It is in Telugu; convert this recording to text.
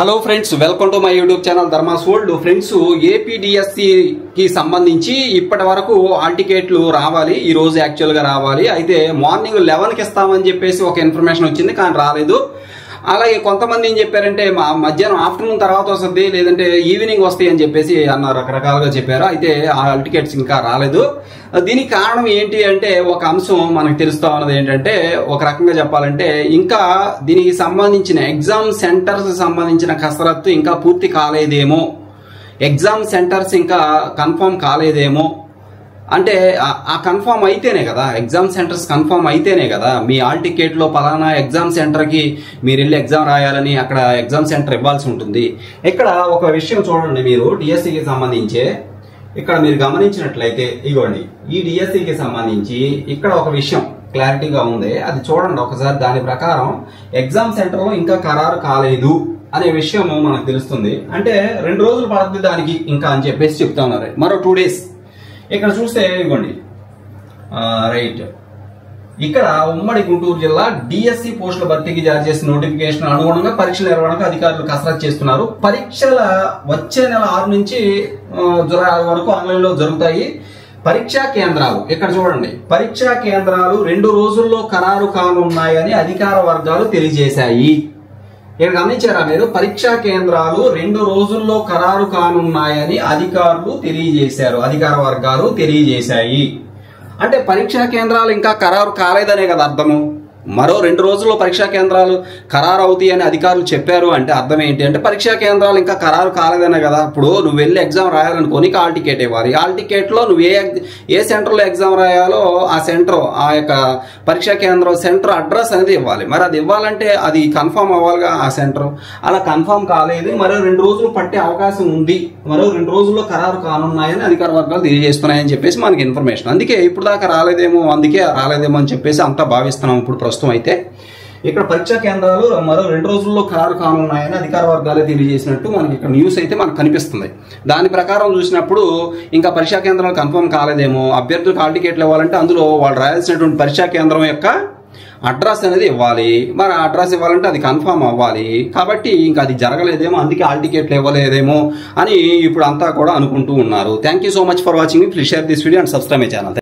Hello friends, welcome to my YouTube channel Dharma's world. Friends, APDSC కి సంబంధించి ఇప్పటి వరకు హాల్ టికెట్లు రావాలి, ఈ రోజు యాక్చువల్ గా రావాలి. అయితే మార్నింగ్ 11కి ఇస్తామని చెప్పేసి ఒక ఇన్ఫర్మేషన్ వచ్చింది, కానీ రాలేదు. అలాగే కొంతమంది ఏం చెప్పారంటే మధ్యాహ్నం ఆఫ్టర్నూన్ తర్వాత వస్తుంది, లేదంటే ఈవినింగ్ వస్తాయి అని చెప్పేసి అన్నారు, రకరకాలుగా చెప్పారు. అయితే ఆ హాల్ టికెట్స్ ఇంకా రాలేదు. దీనికి కారణం ఏంటి అంటే, ఒక అంశం మనకు తెలుస్తా ఉన్నది ఏంటంటే, ఒక రకంగా చెప్పాలంటే ఇంకా దీనికి సంబంధించిన ఎగ్జామ్ సెంటర్స్ సంబంధించిన కసరత్తు ఇంకా పూర్తి కాలేదేమో, ఎగ్జామ్ సెంటర్స్ ఇంకా కన్ఫర్మ్ కాలేదేమో. అంటే ఆ కన్ఫర్మ్ అయితేనే కదా, ఎగ్జామ్ సెంటర్స్ కన్ఫర్మ్ అయితేనే కదా మీ హాల్ టికెట్ లో పలానా ఎగ్జామ్ సెంటర్ కి మీరు వెళ్ళి ఎగ్జామ్ రాయాలని అక్కడ ఎగ్జామ్ సెంటర్ ఇవ్వాల్సి ఉంటుంది. ఇక్కడ ఒక విషయం చూడండి, మీరు డిఎస్సికి సంబంధించి ఇక్కడ మీరు గమనించినట్లయితే ఇగోండి, ఈ డిఎస్సికి సంబంధించి ఇక్కడ ఒక విషయం క్లారిటీగా ఉంది, అది చూడండి ఒకసారి. దాని ప్రకారం ఎగ్జామ్ సెంటర్ లో ఇంకా ఖరారు కాలేదు అనే విషయం మనకు తెలుస్తుంది. అంటే 2 రోజులు పడుతుంది దానికి ఇంకా అని చెప్పేసి చెప్తా ఉన్నారు, మరో 2 days. ఇక్కడ చూస్తే ఇవ్వండి రైట్, ఇక్కడ ఉమ్మడి గుంటూరు జిల్లా డిఎస్సి పోస్టుల భర్తీకి జారీ చేసిన నోటిఫికేషన్ అనుగుణంగా పరీక్షల నిర్వహణకు అధికారులు కసరత్తు చేస్తున్నారు. పరీక్షల వచ్చే నెల 6 నుంచి జూలై 6 వరకు ఆన్లైన్ లో జరుగుతాయి. పరీక్షా కేంద్రాలు ఇక్కడ చూడండి, పరీక్షా కేంద్రాలు 2 రోజుల్లో ఖరారు కానున్నాయని అధికార వర్గాలు తెలియజేశాయి. ఇక్కడ గమనించారా మీరు? పరీక్షా కేంద్రాలు 2 రోజుల్లో ఖరారు కానున్నాయని అధికారులు తెలియజేశారు, అధికార వర్గాలు తెలియజేశాయి. అంటే పరీక్షా కేంద్రాలు ఇంకా ఖరారు కాలేదనే కదా అర్థము. మరో 2 రోజుల్లో పరీక్షా కేంద్రాలు ఖరారు అవుతాయి అని అధికారులు చెప్పారు అంటే అర్థం ఏంటి అంటే, పరీక్షా కేంద్రాలు ఇంకా ఖరారు కాలేదనే కదా. ఇప్పుడు నువ్వు వెళ్ళి ఎగ్జామ్ రాయాలనుకోని హాల్ టికెట్ ఇవ్వాలి. హాల్ టికెట్ లో నువ్వు ఏ సెంటర్లో ఎగ్జామ్ రాయాలో ఆ సెంటర్, ఆ యొక్క పరీక్షా కేంద్రం సెంటర్ అడ్రస్ అనేది ఇవ్వాలి. మరి అది ఇవ్వాలంటే అది కన్ఫర్మ్ అవ్వాలిగా ఆ సెంటర్. అలా కన్ఫర్మ్ కాలేదు, మరో 2 రోజులు పట్టే అవకాశం ఉంది, మరో 2 రోజుల్లో ఖరారు కానున్నాయని అధికార వర్గాలు తెలియజేస్తున్నాయని చెప్పేసి మనకి ఇన్ఫర్మేషన్. అందుకే ఇప్పుడు దాకా రాలేదేమో, అందుకే రాలేదేమో అని చెప్పేసి అంతా భావిస్తున్నాం ఇప్పుడు ప్రస్తుతం. అయితే ఇక్కడ పరీక్షా కేంద్రాలు మరో 2 రోజుల్లో ఖరారు కానున్నాయని అధికార వర్గాలే తెలియజేసినట్టు మనకి ఇక్కడ న్యూస్ అయితే మనకు కనిపిస్తుంది. దాని ప్రకారం చూసినప్పుడు ఇంకా పరీక్షా కేంద్రాలు కన్ఫర్మ్ కాలేదేమో. అభ్యర్థులకు హాల్ టికెట్లు ఇవ్వాలంటే అందులో వాళ్ళు రాయాల్సినటువంటి పరీక్షా కేంద్రం యొక్క అడ్రస్ అనేది ఇవ్వాలి. మరి ఆ అడ్రస్ ఇవ్వాలంటే అది కన్ఫర్మ్ అవ్వాలి. కాబట్టి ఇంకా అది జరగలేదేమో, అందుకే హాల్ టికెట్లు ఇవ్వలేదేమో అని ఇప్పుడు అంతా కూడా అనుకుంటూ ఉన్నారు. Thank you so much for watching. Please share this video and subscribe my channel.